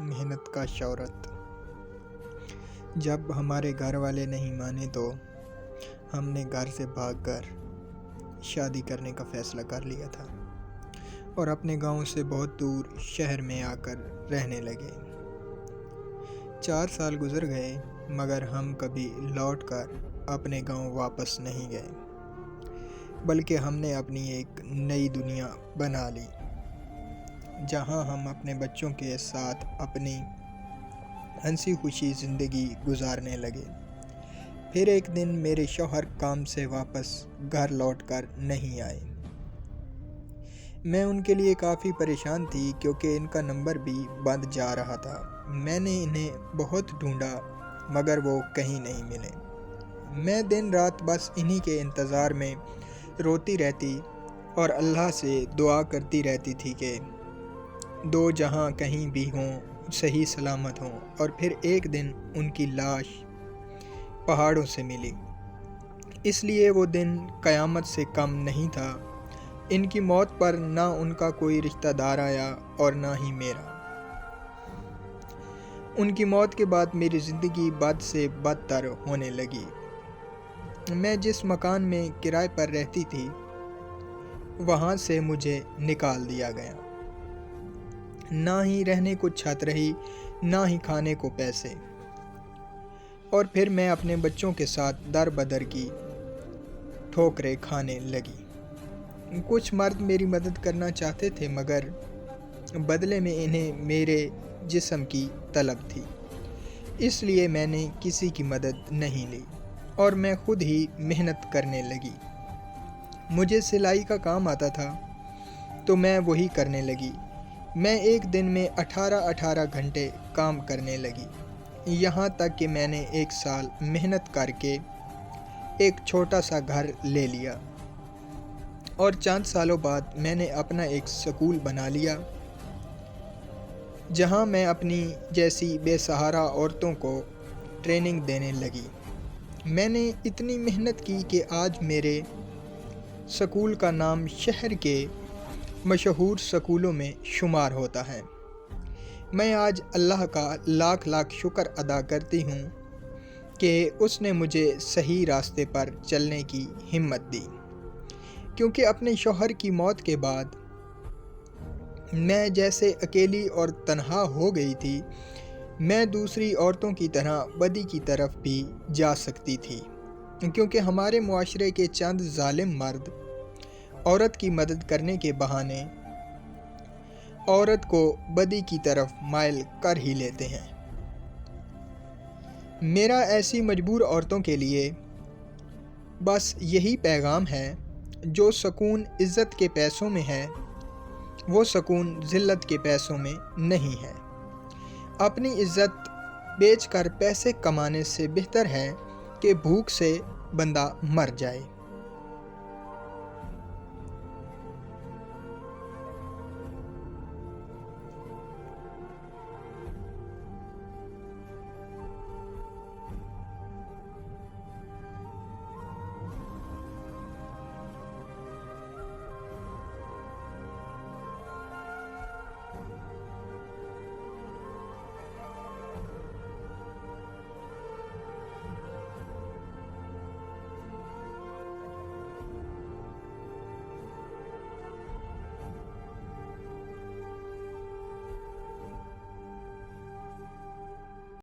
محنت کا شہرت۔ جب ہمارے گھر والے نہیں مانے تو ہم نے گھر سے بھاگ کر شادی کرنے کا فیصلہ کر لیا تھا اور اپنے گاؤں سے بہت دور شہر میں آ کر رہنے لگے۔ 4 سال گزر گئے مگر ہم کبھی لوٹ کر اپنے گاؤں واپس نہیں گئے، بلکہ ہم نے اپنی ایک نئی دنیا بنا لی جہاں ہم اپنے بچوں کے ساتھ اپنی ہنسی خوشی زندگی گزارنے لگے۔ پھر ایک دن میرے شوہر کام سے واپس گھر لوٹ کر نہیں آئے۔ میں ان کے لیے کافی پریشان تھی کیونکہ ان کا نمبر بھی بند جا رہا تھا۔ میں نے انہیں بہت ڈھونڈا مگر وہ کہیں نہیں ملے۔ میں دن رات بس انہی کے انتظار میں روتی رہتی اور اللہ سے دعا کرتی رہتی تھی کہ دو جہاں کہیں بھی ہوں، صحیح سلامت ہوں۔ اور پھر ایک دن ان کی لاش پہاڑوں سے ملی۔ اس لیے وہ دن قیامت سے کم نہیں تھا۔ ان کی موت پر نہ ان کا کوئی رشتہ دار آیا اور نہ ہی میرا۔ ان کی موت کے بعد میری زندگی بد سے بدتر ہونے لگی۔ میں جس مکان میں کرائے پر رہتی تھی وہاں سے مجھے نکال دیا گیا۔ نہ ہی رہنے کو چھت رہی، نہ ہی کھانے کو پیسے۔ اور پھر میں اپنے بچوں کے ساتھ در بدر کی ٹھوکریں کھانے لگی۔ کچھ مرد میری مدد کرنا چاہتے تھے مگر بدلے میں انہیں میرے جسم کی طلب تھی، اس لیے میں نے کسی کی مدد نہیں لی اور میں خود ہی محنت کرنے لگی۔ مجھے سلائی کا کام آتا تھا تو میں وہی کرنے لگی۔ میں ایک دن میں 18 گھنٹے کام کرنے لگی، یہاں تک کہ میں نے 1 سال محنت کر کے ایک چھوٹا سا گھر لے لیا اور چند سالوں بعد میں نے اپنا ایک سکول بنا لیا جہاں میں اپنی جیسی بے سہارا عورتوں کو ٹریننگ دینے لگی۔ میں نے اتنی محنت کی کہ آج میرے سکول کا نام شہر کے مشہور سکولوں میں شمار ہوتا ہے۔ میں آج اللہ کا لاکھ شکر ادا کرتی ہوں کہ اس نے مجھے صحیح راستے پر چلنے کی ہمت دی، کیونکہ اپنے شوہر کی موت کے بعد میں جیسے اکیلی اور تنہا ہو گئی تھی۔ میں دوسری عورتوں کی طرح بدی کی طرف بھی جا سکتی تھی، کیونکہ ہمارے معاشرے کے چند ظالم مرد عورت کی مدد کرنے کے بہانے عورت کو بدی کی طرف مائل کر ہی لیتے ہیں۔ میرا ایسی مجبور عورتوں کے لیے بس یہی پیغام ہے، جو سکون عزت کے پیسوں میں ہے وہ سکون ذلت کے پیسوں میں نہیں ہے۔ اپنی عزت بیچ کر پیسے کمانے سے بہتر ہے کہ بھوک سے بندہ مر جائے۔